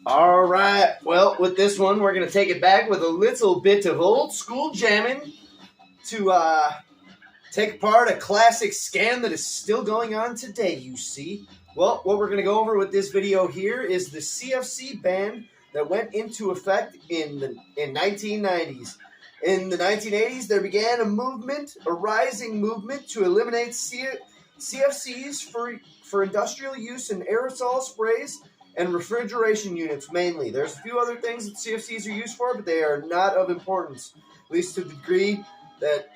All right, well, with this one, we're going to take it back with a little bit of old school jamming to take apart a classic scam that is still going on today, you see. Well, what we're going to go over with this video here is the CFC ban that went into effect in 1990s. In the 1980s, there began a rising movement to eliminate CFCs for industrial use in aerosol sprays and refrigeration units mainly. There's a few other things that CFCs are used for, but they are not of importance, at least to the degree that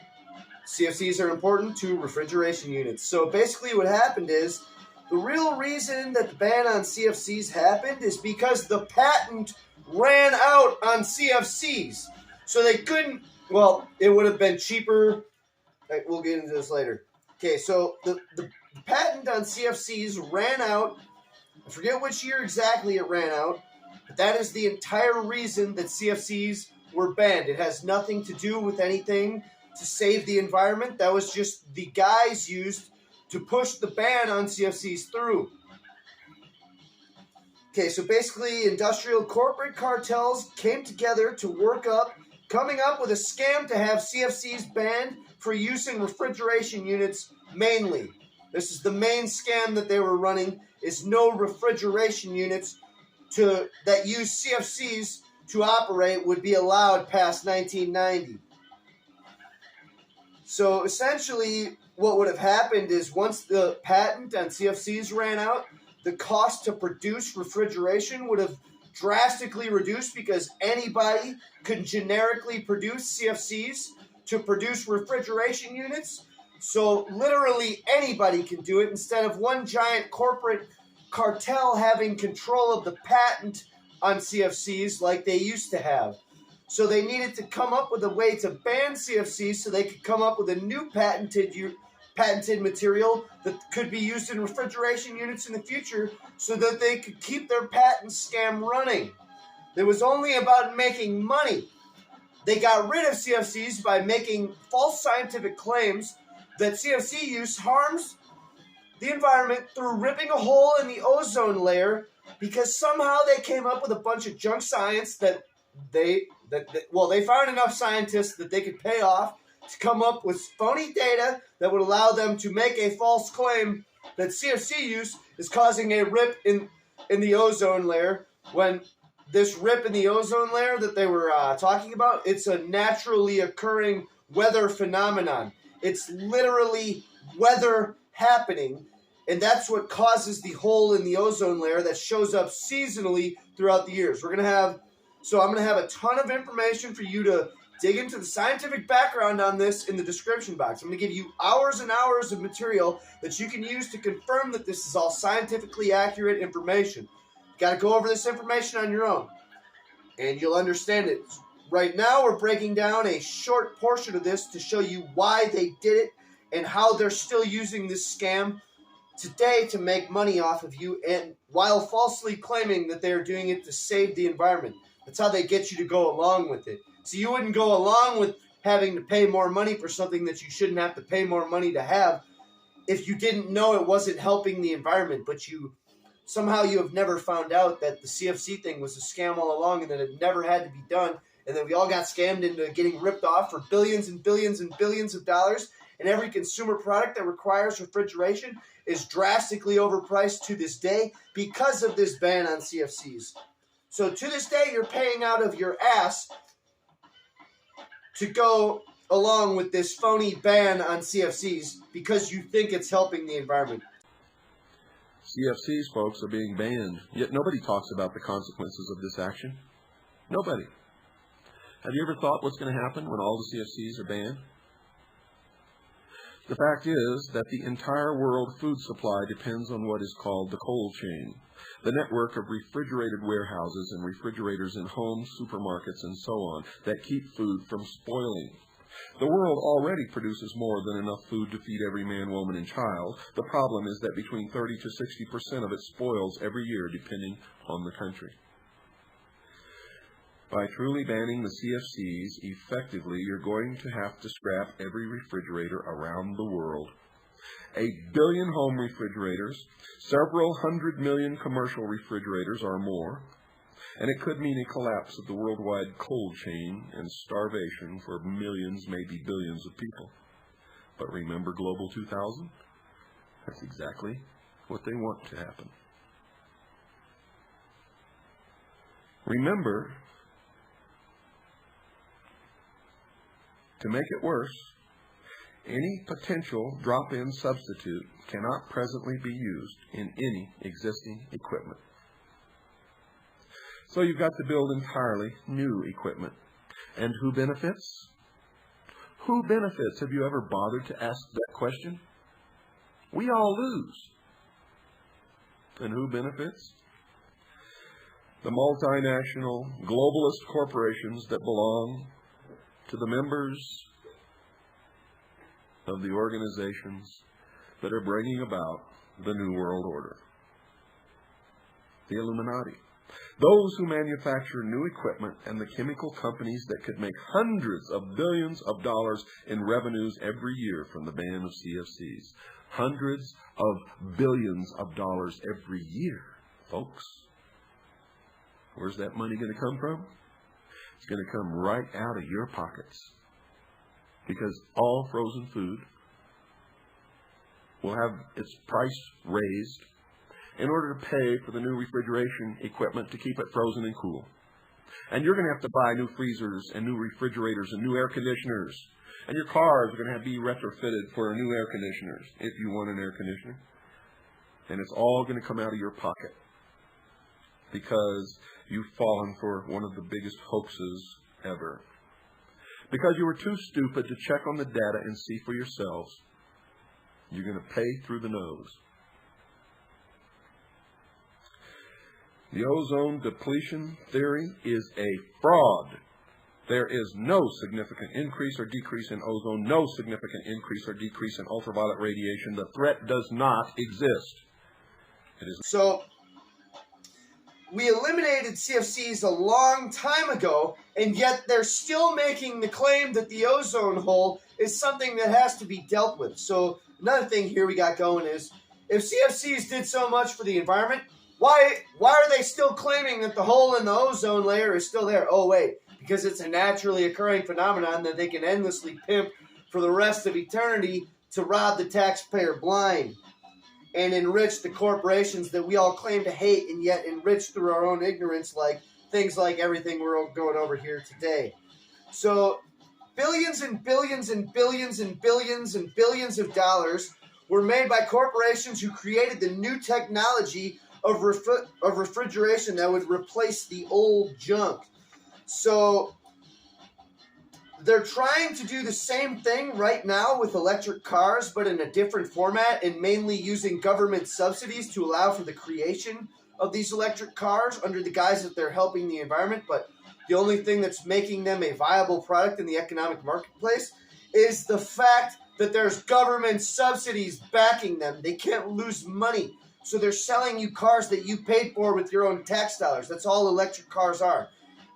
CFCs are important to refrigeration units. So basically what happened is, the real reason that the ban on CFCs happened is because the patent ran out on CFCs. So they couldn't, well, it would have been cheaper. We'll get into this later. Okay, so the patent on CFCs ran out. I forget which year exactly it ran out, but that is the entire reason that CFCs were banned. It has nothing to do with anything to save the environment. That was just the guise used to push the ban on CFCs through. Okay, so basically industrial corporate cartels came together to coming up with a scam to have CFCs banned for use in refrigeration units mainly. This is the main scam that they were running, is no refrigeration units that use CFCs to operate would be allowed past 1990. So essentially what would have happened is once the patent on CFCs ran out, the cost to produce refrigeration would have drastically reduced because anybody could generically produce CFCs to produce refrigeration units. So literally anybody can do it instead of one giant corporate cartel having control of the patent on CFCs like they used to have. So they needed to come up with a way to ban CFCs so they could come up with a new patented material that could be used in refrigeration units in the future so that they could keep their patent scam running. It was only about making money. They got rid of CFCs by making false scientific claims that CFC use harms the environment through ripping a hole in the ozone layer because somehow they came up with a bunch of junk science that they found enough scientists that they could pay off to come up with phony data that would allow them to make a false claim that CFC use is causing a rip in the ozone layer, when this rip in the ozone layer that they were talking about, it's a naturally occurring weather phenomenon. It's literally weather happening, and that's what causes the hole in the ozone layer that shows up seasonally throughout the years. I'm going to have a ton of information for you to dig into the scientific background on this in the description box. I'm going to give you hours and hours of material that you can use to confirm that this is all scientifically accurate information. You got to go over this information on your own, and you'll understand it. Right now, we're breaking down a short portion of this to show you why they did it and how they're still using this scam today to make money off of you, and while falsely claiming that they're doing it to save the environment. That's how they get you to go along with it. So you wouldn't go along with having to pay more money for something that you shouldn't have to pay more money to have if you didn't know it wasn't helping the environment, but somehow you have never found out that the CFC thing was a scam all along and that it never had to be done, and then we all got scammed into getting ripped off for billions and billions and billions of dollars, and every consumer product that requires refrigeration is drastically overpriced to this day because of this ban on CFCs. So to this day, you're paying out of your ass to go along with this phony ban on CFCs because you think it's helping the environment. CFCs, folks, are being banned, yet nobody talks about the consequences of this action. Nobody. Have you ever thought what's going to happen when all the CFCs are banned? The fact is that the entire world food supply depends on what is called the cold chain, the network of refrigerated warehouses and refrigerators in homes, supermarkets, and so on that keep food from spoiling. The world already produces more than enough food to feed every man, woman, and child. The problem is that between 30 to 60% of it spoils every year, depending on the country. By truly banning the CFCs, effectively, you're going to have to scrap every refrigerator around the world. 8 billion home refrigerators, several 100 million commercial refrigerators or more, And it could mean a collapse of the worldwide cold chain and starvation for millions, maybe billions of people. But remember Global 2000? That's exactly what they want to happen. Remember, to make it worse, any potential drop-in substitute cannot presently be used in any existing equipment. So you've got to build entirely new equipment. And who benefits? Who benefits? Have you ever bothered to ask that question? We all lose. And who benefits? The multinational, globalist corporations that belong to the members of the organizations that are bringing about the New World Order. The Illuminati. Those who manufacture new equipment and the chemical companies that could make hundreds of billions of dollars in revenues every year from the ban of CFCs. Hundreds of billions of dollars every year, folks. Where's that money going to come from? It's going to come right out of your pockets. Because all frozen food will have its price raised in order to pay for the new refrigeration equipment to keep it frozen and cool. And you're going to have to buy new freezers and new refrigerators and new air conditioners. And your cars are going to have to be retrofitted for new air conditioners if you want an air conditioner. And it's all going to come out of your pocket because you've fallen for one of the biggest hoaxes ever. Because you were too stupid to check on the data and see for yourselves, you're going to pay through the nose. The ozone depletion theory is a fraud. There is no significant increase or decrease in ozone, no significant increase or decrease in ultraviolet radiation. The threat does not exist. It is. So, we eliminated CFCs a long time ago, and yet they're still making the claim that the ozone hole is something that has to be dealt with. So, another thing here we got going is, if CFCs did so much for the environment, why are they still claiming that the hole in the ozone layer is still there? Oh, wait, because it's a naturally occurring phenomenon that they can endlessly pimp for the rest of eternity to rob the taxpayer blind and enrich the corporations that we all claim to hate and yet enrich through our own ignorance, like things like everything we're going over here today. So billions and billions and billions and billions and billions of dollars were made by corporations who created the new technology of refrigeration that would replace the old junk. So they're trying to do the same thing right now with electric cars, but in a different format and mainly using government subsidies to allow for the creation of these electric cars under the guise that they're helping the environment. But the only thing that's making them a viable product in the economic marketplace is the fact that there's government subsidies backing them. They can't lose money. So they're selling you cars that you paid for with your own tax dollars. That's all electric cars are.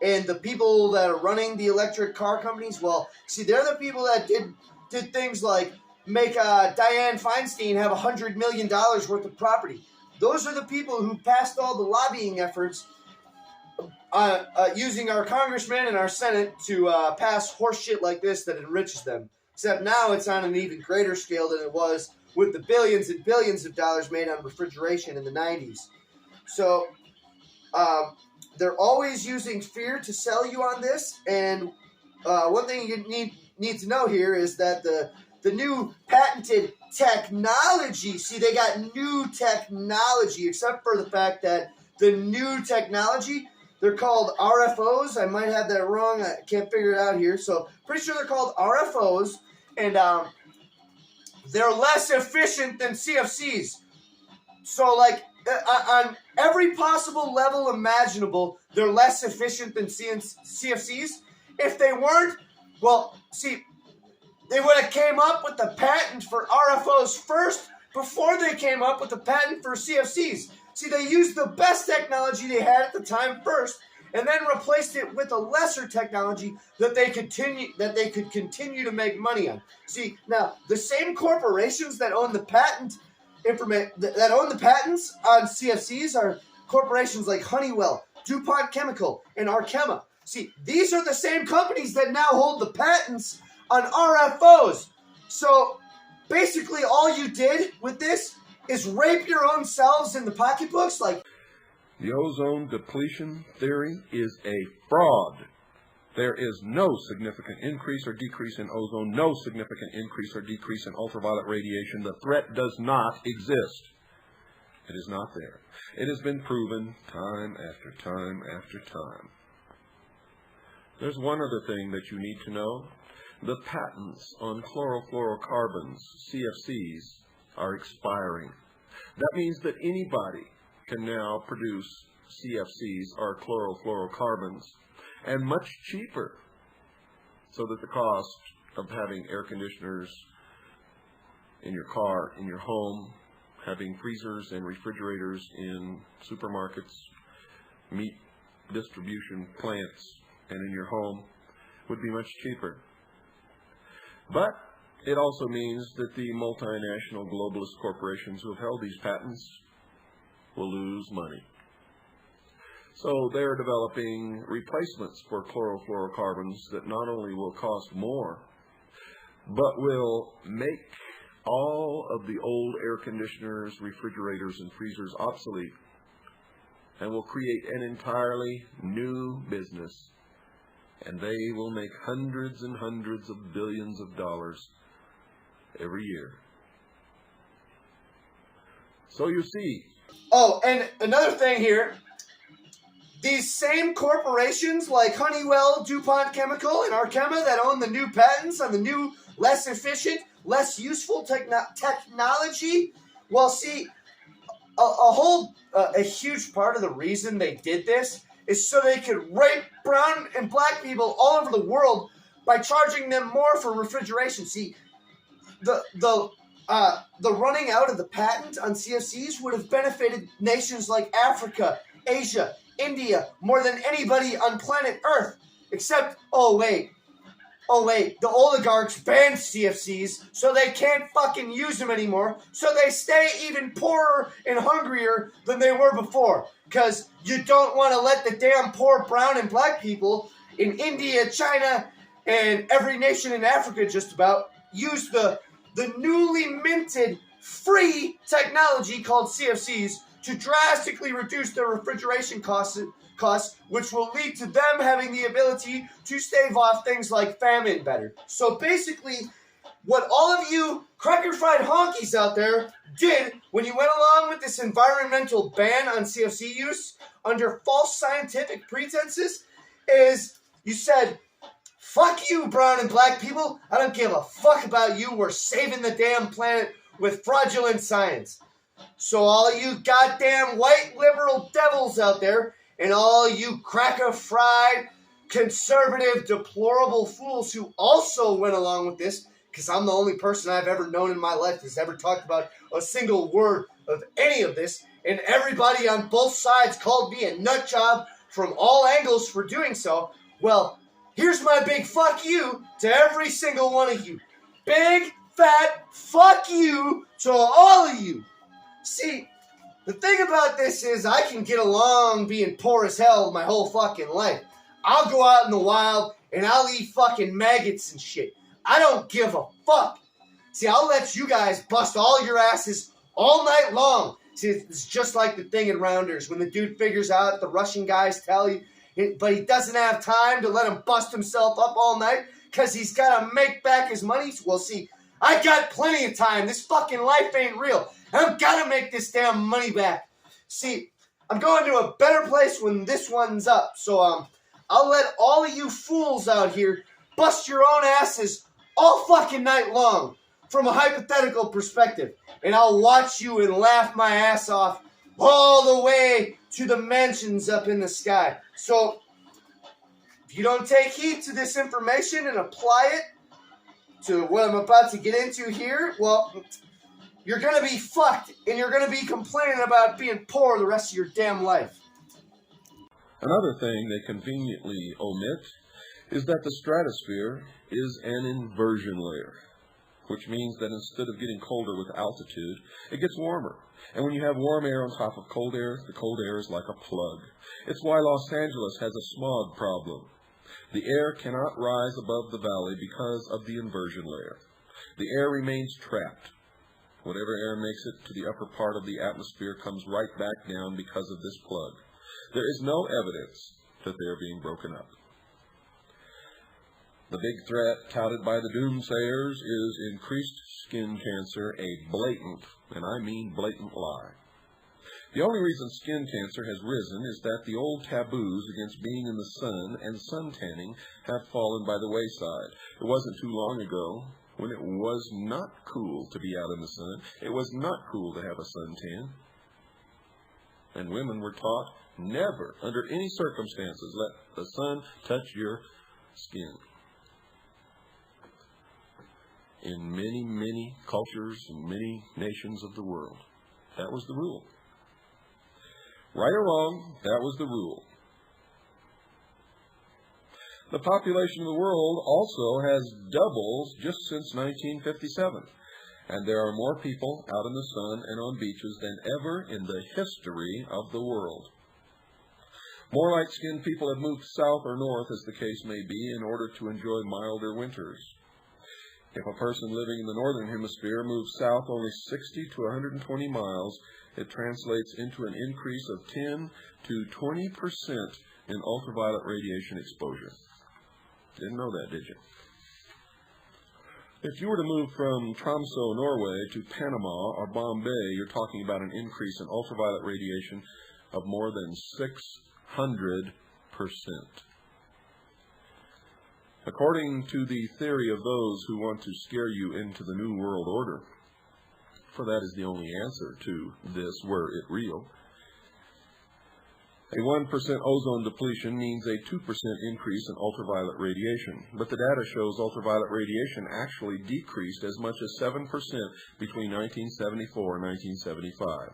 And the people that are running the electric car companies, well, see, they're the people that did things like make Dianne Feinstein have $100 million worth of property. Those are the people who passed all the lobbying efforts using our congressmen and our Senate to pass horse shit like this that enriches them. Except now it's on an even greater scale than it was with the billions and billions of dollars made on refrigeration in the 90s. So they're always using fear to sell you on this. And one thing you need to know here is that the new patented technology, see, they got new technology, except for the fact that the new technology, they're called RFOs. I might have that wrong. I can't figure it out here. So pretty sure they're called RFOs. And they're less efficient than CFCs. So, like, on every possible level imaginable, they're less efficient than CFCs. If they weren't, well, see, they would have came up with the patent for RFOs first before they came up with the patent for CFCs. See, they used the best technology they had at the time first, and then replaced it with a lesser technology that they could continue to make money on. See, now the same corporations that own the patents on CFCs are corporations like Honeywell, DuPont Chemical, and Arkema. See, these are the same companies that now hold the patents on RFOs. So basically all you did with this is rape your own selves in the pocketbooks. Like, the ozone depletion theory is a fraud. There is no significant increase or decrease in ozone, no significant increase or decrease in ultraviolet radiation. The threat does not exist. It is not there. It has been proven time after time after time. There's one other thing that you need to know. The patents on chlorofluorocarbons, CFCs, are expiring. That means that anybody can now produce CFCs, or chlorofluorocarbons, and much cheaper, so that the cost of having air conditioners in your car, in your home, having freezers and refrigerators in supermarkets, meat distribution plants, and in your home would be much cheaper. But it also means that the multinational globalist corporations who have held these patents will lose money. So they're developing replacements for chlorofluorocarbons that not only will cost more, but will make all of the old air conditioners, refrigerators, and freezers obsolete, and will create an entirely new business. And they will make hundreds and hundreds of billions of dollars every year. So you see. Oh, and another thing here. These same corporations like Honeywell, DuPont Chemical, and Arkema that own the new patents on the new, less efficient, less useful technology, well, see, a huge part of the reason they did this is so they could rape brown and black people all over the world by charging them more for refrigeration. See, the running out of the patent on CFCs would have benefited nations like Africa, Asia, India, more than anybody on planet Earth. Except, oh wait, the oligarchs banned CFCs, so they can't fucking use them anymore, so they stay even poorer and hungrier than they were before. Because you don't want to let the damn poor brown and black people in India, China, and every nation in Africa just about use the newly minted free technology called CFCs to drastically reduce their refrigeration costs, which will lead to them having the ability to stave off things like famine better. So basically, what all of you cracker-fried honkies out there did when you went along with this environmental ban on CFC use under false scientific pretenses is you said, fuck you, brown and black people. I don't give a fuck about you. We're saving the damn planet with fraudulent science. So all you goddamn white liberal devils out there and all you cracker-fried, conservative, deplorable fools who also went along with this, because I'm the only person I've ever known in my life that's ever talked about a single word of any of this, and everybody on both sides called me a nut job from all angles for doing so. Well, here's my big fuck you to every single one of you. Big, fat fuck you to all of you. See, the thing about this is I can get along being poor as hell my whole fucking life. I'll go out in the wild and I'll eat fucking maggots and shit. I don't give a fuck. See, I'll let you guys bust all your asses all night long. See, it's just like the thing in Rounders when the dude figures out the Russian guys tell you, but he doesn't have time to let him bust himself up all night because he's got to make back his money. Well, see, I got plenty of time. This fucking life ain't real. I've got to make this damn money back. See, I'm going to a better place when this one's up. So, I'll let all of you fools out here bust your own asses all fucking night long from a hypothetical perspective. And I'll watch you and laugh my ass off all the way to the mansions up in the sky. So, if you don't take heed to this information and apply it to what I'm about to get into here, well, you're going to be fucked, and you're going to be complaining about being poor the rest of your damn life. Another thing they conveniently omit is that the stratosphere is an inversion layer. which means that instead of getting colder with altitude, it gets warmer. And when you have warm air on top of cold air, the cold air is like a plug. It's why Los Angeles has a smog problem. The air cannot rise above the valley because of the inversion layer. The air remains trapped. Whatever air makes it to the upper part of the atmosphere comes right back down because of this plug. There is no evidence that they are being broken up. The big threat touted by the doomsayers is increased skin cancer, a blatant, and I mean blatant lie. The only reason skin cancer has risen is that the old taboos against being in the sun and suntanning have fallen by the wayside. It wasn't too long ago when it was not cool to be out in the sun. It was not cool to have a suntan. And women were taught never, under any circumstances, let the sun touch your skin. In many, many cultures and many nations of the world, that was the rule. Right or wrong, that was the rule. The population of the world also has doubled just since 1957, and there are more people out in the sun and on beaches than ever in the history of the world. More light-skinned people have moved south or north, as the case may be, in order to enjoy milder winters. If a person living in the northern hemisphere moves south only 60 to 120 miles, it translates into an increase of 10 to 20% in ultraviolet radiation exposure. Didn't know that, did you? If you were to move from Tromsø, Norway to Panama or Bombay, you're talking about an increase in ultraviolet radiation of more than 600%. According to the theory of those who want to scare you into the New World Order, for that is the only answer to this, were it real, a 1% ozone depletion means a 2% increase in ultraviolet radiation. But the data shows ultraviolet radiation actually decreased as much as 7% between 1974 and 1975,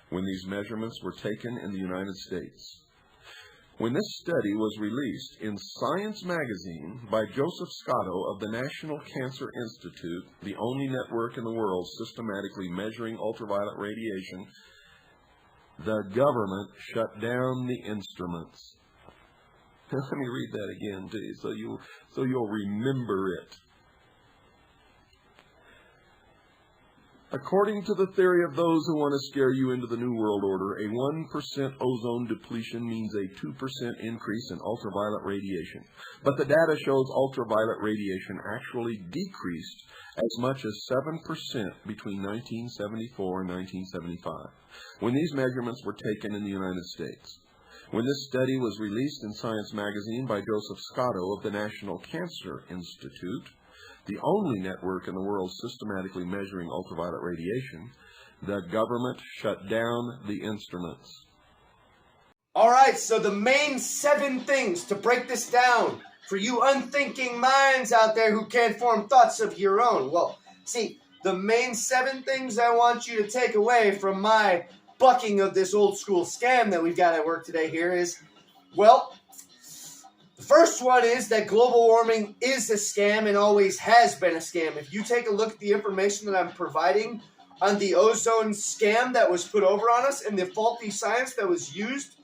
when these measurements were taken in the United States. When this study was released in Science magazine by Joseph Scotto of the National Cancer Institute, the only network in the world systematically measuring ultraviolet radiation, the government shut down the instruments. Let me read that again to you so you'll remember it. According to the theory of those who want to scare you into the New World Order, a 1% ozone depletion means a 2% increase in ultraviolet radiation. But the data shows ultraviolet radiation actually decreased as much as 7% between 1974 and 1975, when these measurements were taken in the United States. When this study was released in Science magazine by Joseph Scotto of the National Cancer Institute, the only network in the world systematically measuring ultraviolet radiation, the government shut down the instruments. All right, so the main 7 things to break this down for you unthinking minds out there who can't form thoughts of your own. Well, see, the main 7 things I want you to take away from my bucking of this old school scam that we've got at work today here is, well, the first one is that global warming is a scam and always has been a scam. If you take a look at the information that I'm providing on the ozone scam that was put over on us and the faulty science that was used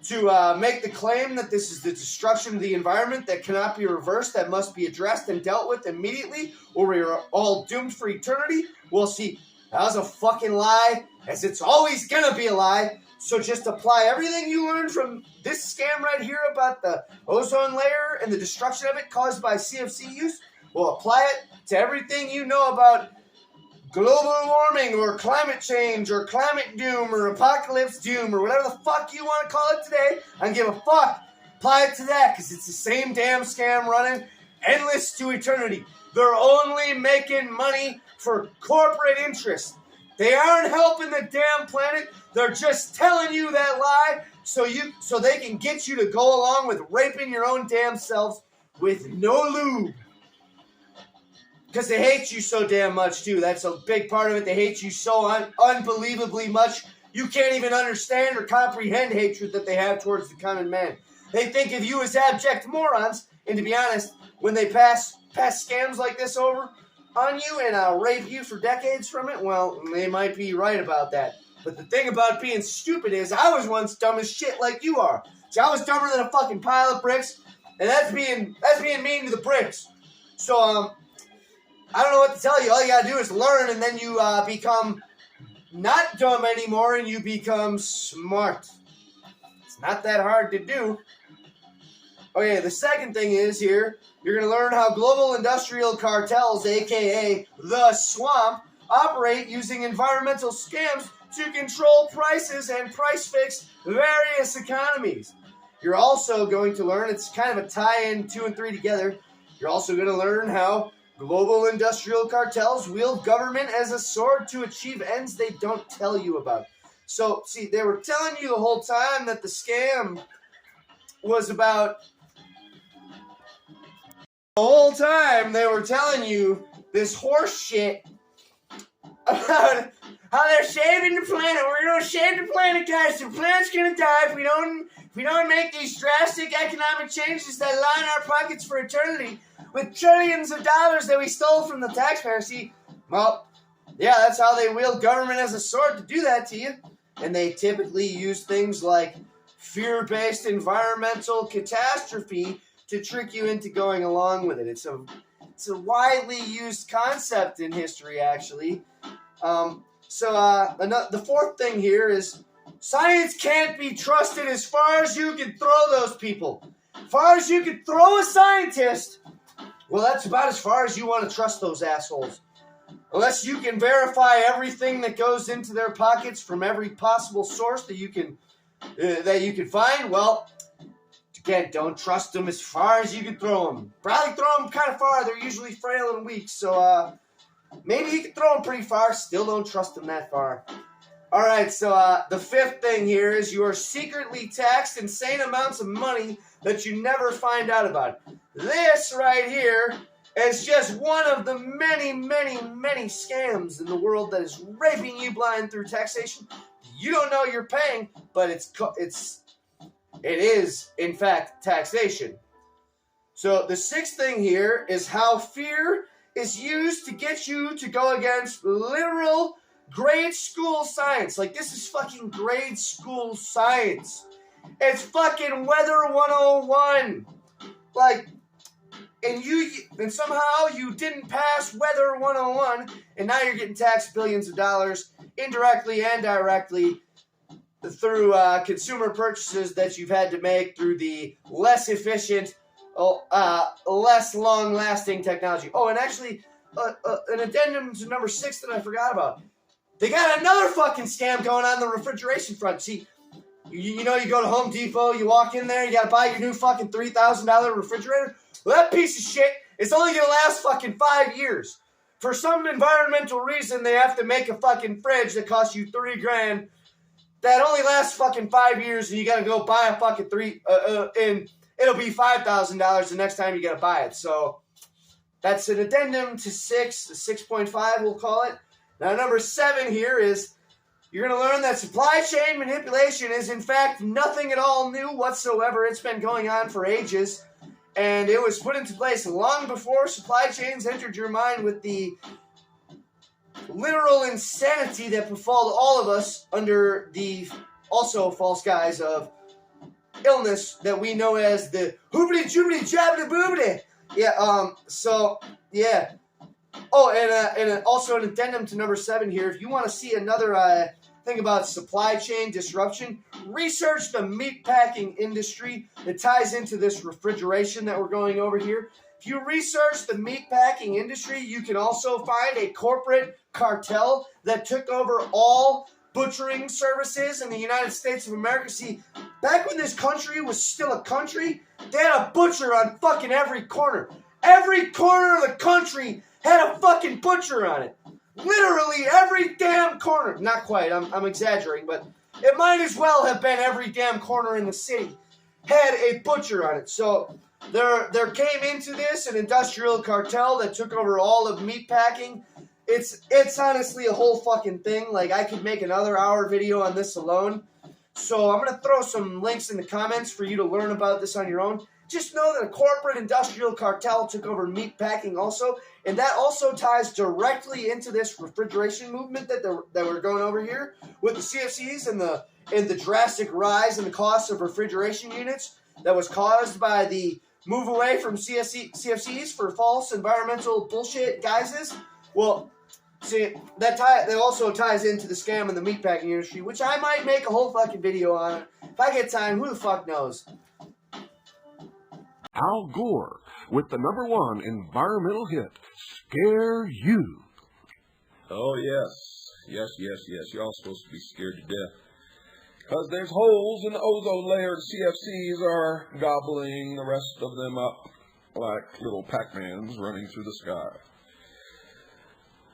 to make the claim that this is the destruction of the environment that cannot be reversed, that must be addressed and dealt with immediately, or we are all doomed for eternity, well, see, that was a fucking lie, as it's always gonna be a lie. So just apply everything you learned from this scam right here about the ozone layer and the destruction of it caused by CFC use. Well, apply it to everything you know about global warming or climate change or climate doom or apocalypse doom or whatever the fuck you want to call it today. I don't give a fuck. Apply it to that because it's the same damn scam running endless to eternity. They're only making money for corporate interests. They aren't helping the damn planet. They're just telling you that lie so they can get you to go along with raping your own damn selves with no lube. Because they hate you so damn much, too. That's a big part of it. They hate you so unbelievably much, you can't even understand or comprehend hatred that they have towards the common man. They think of you as abject morons, and to be honest, when they pass scams like this over on you and I'll rape you for decades from it, well, they might be right about that. But the thing about being stupid is I was once dumb as shit like you are. See, I was dumber than a fucking pile of bricks, and that's being mean to the bricks. So, I don't know what to tell you. All you gotta do is learn, and then you become not dumb anymore, and you become smart. It's not that hard to do. Okay, the second thing is here, you're going to learn how global industrial cartels, aka the swamp, operate using environmental scams to control prices and price fix various economies. You're also going to learn, it's kind of a tie-in 2 and 3 together, you're also going to learn how global industrial cartels wield government as a sword to achieve ends they don't tell you about. So, see, they were telling you the whole time that the scam was about... The whole time they were telling you this horse shit about how they're saving the planet. We're going to save the planet, guys. The planet's going to die if we don't make these drastic economic changes that line our pockets for eternity with trillions of dollars that we stole from the taxpayer. See, well, yeah, that's how they wield government as a sword to do that to you. And they typically use things like fear-based environmental catastrophe to trick you into going along with it. It's a widely used concept in history, actually. The fourth thing here is science can't be trusted as far as you can throw those people. As far as you can throw a scientist, well, that's about as far as you want to trust those assholes. Unless you can verify everything that goes into their pockets from every possible source that you can find, well, again, don't trust them as far as you can throw them. Probably throw them kind of far. They're usually frail and weak, so maybe you can throw them pretty far. Still don't trust them that far. All right, so the fifth thing here is you are secretly taxed insane amounts of money that you never find out about. This right here is just one of the many, many, many scams in the world that is raping you blind through taxation. You don't know you're paying, but it is, in fact, taxation. So the sixth thing here is how fear is used to get you to go against literal grade school science. Like, this is fucking grade school science. It's fucking Weather 101. Like, and somehow you didn't pass Weather 101, and now you're getting taxed billions of dollars, indirectly and directly, through consumer purchases that you've had to make through the less efficient, less long-lasting technology. Oh, and actually, an addendum to number 6 that I forgot about. They got another fucking scam going on the refrigeration front. See, you know, you go to Home Depot, you walk in there, you gotta buy your new fucking $3,000 refrigerator. Well, that piece of shit is only gonna last fucking 5 years. For some environmental reason, they have to make a fucking fridge that costs you $3,000 that only lasts fucking 5 years, and you gotta go buy a fucking and it'll be $5,000 the next time you gotta buy it. So that's an addendum to 6, 6.5 we'll call it. Now number 7 here is you're gonna learn that supply chain manipulation is in fact nothing at all new whatsoever. It's been going on for ages, and it was put into place long before supply chains entered your mind with the literal insanity that befall all of us under the also false guise of illness that we know as the hoobity joobity jabbity boobity. Yeah. Oh, and also an addendum to number 7 here. If you want to see another thing about supply chain disruption, research the meatpacking industry that ties into this refrigeration that we're going over here. If you research the meatpacking industry, you can also find a corporate cartel that took over all butchering services in the United States of America. See, back when this country was still a country, they had a butcher on fucking every corner. Every corner of the country had a fucking butcher on it. Literally every damn corner. Not quite, I'm exaggerating, but it might as well have been every damn corner in the city had a butcher on it. So there came into this an industrial cartel that took over all of meatpacking. It's honestly a whole fucking thing. Like, I could make another hour video on this alone. So I'm going to throw some links in the comments for you to learn about this on your own. just know that a corporate industrial cartel took over meat packing also, and that also ties directly into this refrigeration movement that we're going over here with the CFCs and the drastic rise in the cost of refrigeration units that was caused by the move away from CFCs for false environmental bullshit guises. Well, see, that also ties into the scam in the meatpacking industry, which I might make a whole fucking video on. If I get time, who the fuck knows? Al Gore with the #1 environmental hit, Scare You. Oh, yes. Yes. You're all supposed to be scared to death. Because there's holes in the ozone layer. The CFCs are gobbling the rest of them up like little Pac-Mans running through the sky.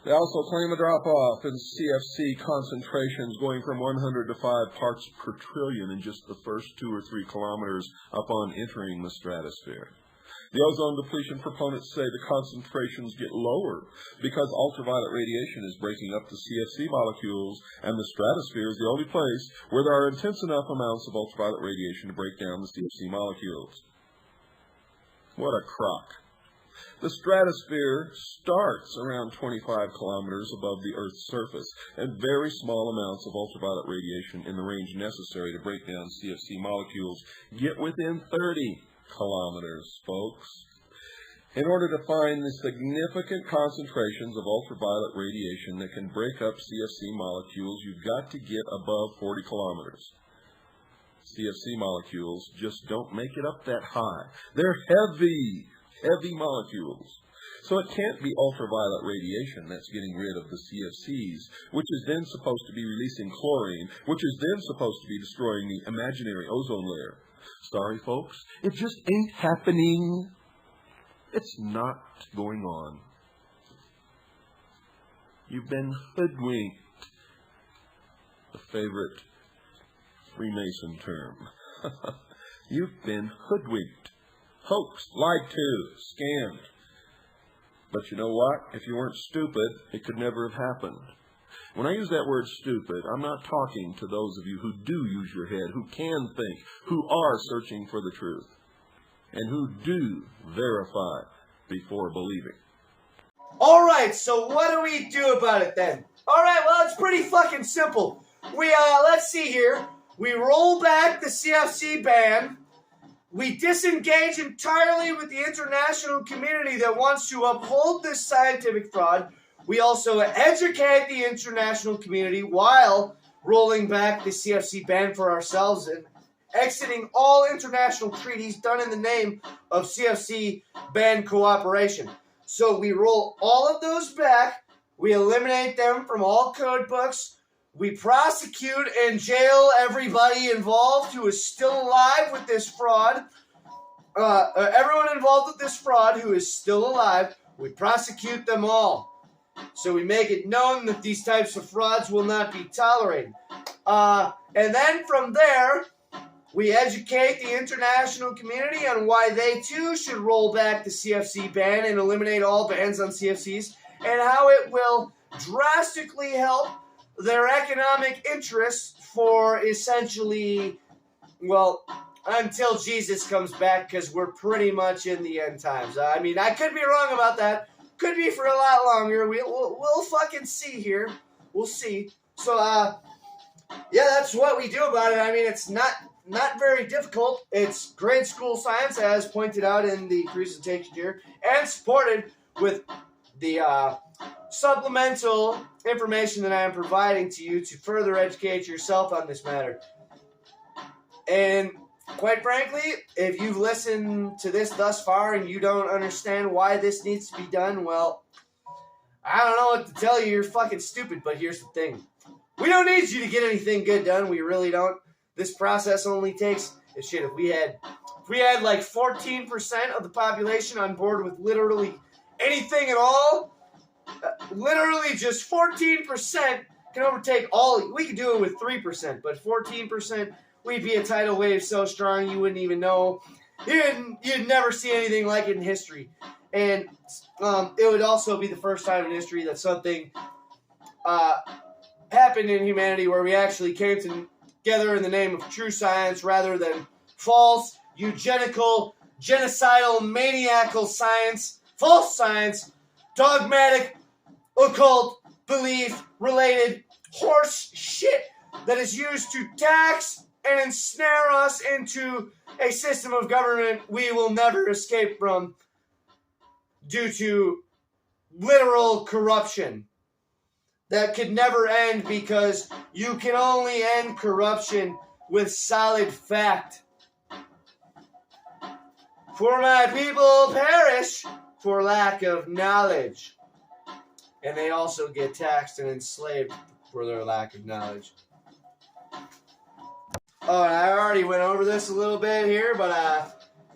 They also claim a drop-off in CFC concentrations going from 100 to 5 parts per trillion in just the first 2 or 3 kilometers upon entering the stratosphere. The ozone depletion proponents say the concentrations get lower because ultraviolet radiation is breaking up the CFC molecules, and the stratosphere is the only place where there are intense enough amounts of ultraviolet radiation to break down the CFC molecules. What a crock. The stratosphere starts around 25 kilometers above the Earth's surface, and very small amounts of ultraviolet radiation in the range necessary to break down CFC molecules get within 30 kilometers, folks. In order to find the significant concentrations of ultraviolet radiation that can break up CFC molecules, you've got to get above 40 kilometers. CFC molecules just don't make it up that high. They're heavy molecules. So it can't be ultraviolet radiation that's getting rid of the CFCs, which is then supposed to be releasing chlorine, which is then supposed to be destroying the imaginary ozone layer. Sorry, folks, it just ain't happening. It's not going on. You've been hoodwinked. The favorite Freemason term. You've been hoodwinked. Hoaxed, lied to, scammed. But you know what? If you weren't stupid, it could never have happened. When I use that word stupid, I'm not talking to those of you who do use your head, who can think, who are searching for the truth, and who do verify before believing. All right, so what do we do about it then? All right, well, it's pretty fucking simple. Let's see here. We roll back the CFC ban. We disengage entirely with the international community that wants to uphold this scientific fraud. We also educate the international community while rolling back the CFC ban for ourselves and exiting all international treaties done in the name of CFC ban cooperation. So we roll all of those back. We eliminate them from all code books. We prosecute and jail everybody involved who is still alive with this fraud. Everyone involved with this fraud who is still alive, we prosecute them all. So we make it known that these types of frauds will not be tolerated. And then from there, we educate the international community on why they too should roll back the CFC ban and eliminate all bans on CFCs, and how it will drastically help their economic interests for essentially, well, until Jesus comes back, because we're pretty much in the end times. I mean, I could be wrong about that. Could be for a lot longer. We'll fucking see here. We'll see. So, yeah, that's what we do about it. I mean, it's not very difficult. It's grade school science, as pointed out in the presentation here, and supported with the supplemental information that I am providing to you to further educate yourself on this matter. And quite frankly, if you've listened to this thus far and you don't understand why this needs to be done, well, I don't know what to tell you. You're fucking stupid, but here's the thing. We don't need you to get anything good done. We really don't. This process only takes, shit, if we had like 14% of the population on board with literally anything at all, literally just 14% can overtake all. We could do it with 3%, but 14%, we'd be a tidal wave so strong you wouldn't even know. You'd never see anything like it in history. And it would also be the first time in history that something happened in humanity where we actually came together in the name of true science rather than false, eugenical, genocidal, maniacal science, false science, dogmatic, occult, belief-related horse shit that is used to tax and ensnare us into a system of government we will never escape from due to literal corruption that could never end, because you can only end corruption with solid fact. For my people perish for lack of knowledge. And they also get taxed and enslaved for their lack of knowledge. Oh, and I already went over this a little bit here, but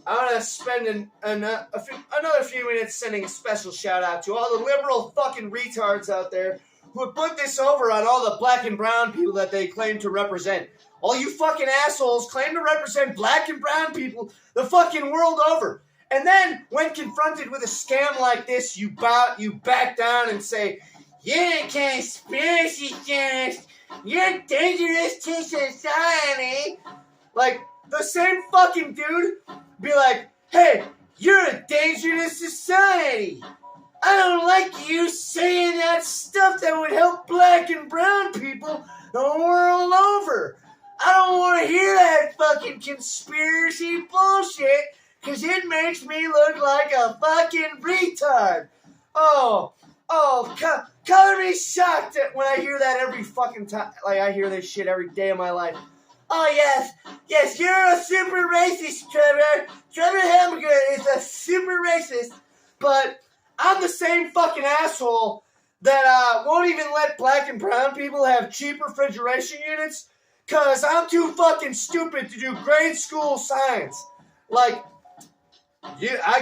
I'm going to spend another few minutes sending a special shout out to all the liberal fucking retards out there who have put this over on all the black and brown people that they claim to represent. All you fucking assholes claim to represent black and brown people the fucking world over. And then, when confronted with a scam like this, you back down and say, "You're a conspiracy theorist. You're dangerous to society." Like, the same fucking dude be like, "Hey, you're a danger to society. I don't like you saying that stuff that would help black and brown people the world over. I don't want to hear that fucking conspiracy bullshit, because it makes me look like a fucking retard." Color me shocked when I hear that every fucking time. Like, I hear this shit every day of my life. "Oh, yes, you're a super racist, Trevor. Trevor Hamburger is a super racist." But I'm the same fucking asshole that won't even let black and brown people have cheap refrigeration units, because I'm too fucking stupid to do grade school science. Like, I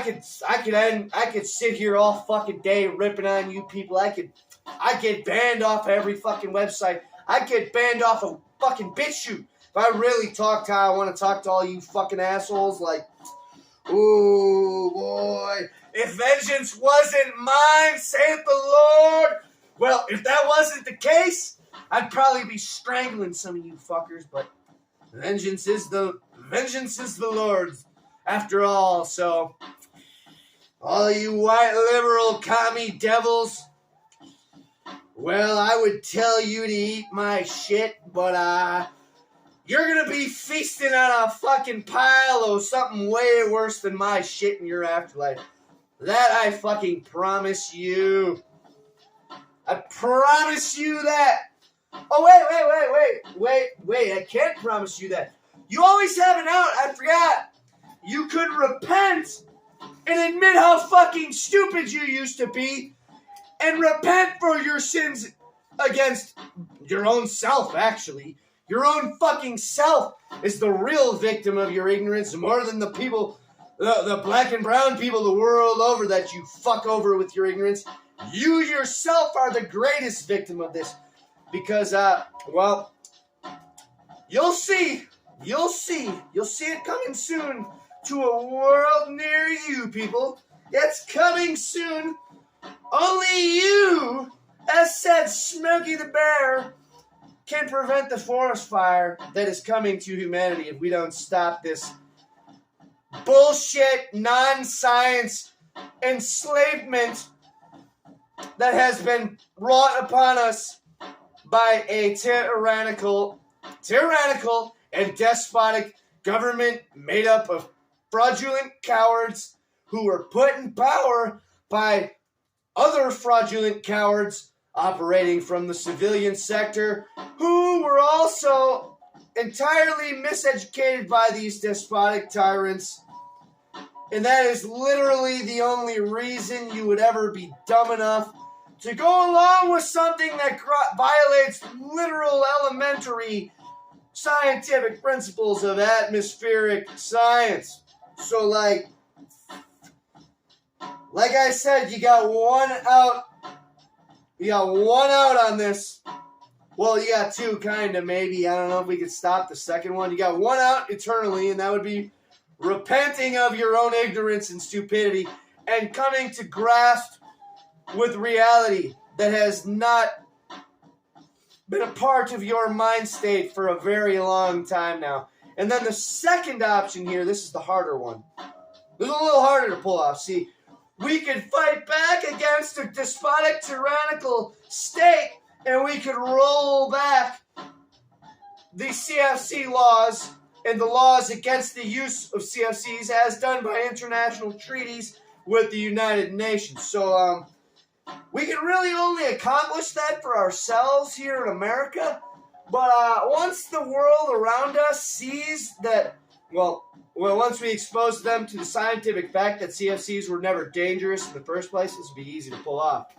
could sit here all fucking day ripping on you people. I'd get banned off every fucking website. I'd get banned off a fucking BitChute if I really talked how I want to talk to all you fucking assholes. Like, ooh, boy, if vengeance wasn't mine, saith the Lord. Well, if that wasn't the case, I'd probably be strangling some of you fuckers, but vengeance is the Lord's after all. So, all you white liberal commie devils, well, I would tell you to eat my shit, but you're gonna be feasting on a fucking pile of something way worse than my shit in your afterlife. That I fucking promise you. I promise you that. Oh, wait, I can't promise you that. You always have an out, I forgot. You could repent and admit how fucking stupid you used to be, and repent for your sins against your own self, actually. Your own fucking self is the real victim of your ignorance, more than the people, the black and brown people the world over that you fuck over with your ignorance. You yourself are the greatest victim of this. Because, well, you'll see it coming soon to a world near you, people. It's coming soon. Only you, as said Smokey the Bear, can prevent the forest fire that is coming to humanity if we don't stop this bullshit, non-science enslavement that has been wrought upon us by a tyrannical and despotic government made up of fraudulent cowards who were put in power by other fraudulent cowards operating from the civilian sector, who were also entirely miseducated by these despotic tyrants. And that is literally the only reason you would ever be dumb enough to go along with something that violates literal elementary scientific principles of atmospheric science. So, like I said, you got one out. You got one out on this. Well, you got two, kind of, maybe. I don't know if we could stop the second one. You got one out eternally, and that would be repenting of your own ignorance and stupidity and coming to grasp with reality that has not been a part of your mind state for a very long time now. And then the second option here, this is the harder one. It's a little harder to pull off. See, we could fight back against a despotic, tyrannical state, and we could roll back the CFC laws and the laws against the use of CFCs as done by international treaties with the United Nations. So we can really only accomplish that for ourselves here in America. But once the world around us sees that, well, once we expose them to the scientific fact that CFCs were never dangerous in the first place, this would be easy to pull off.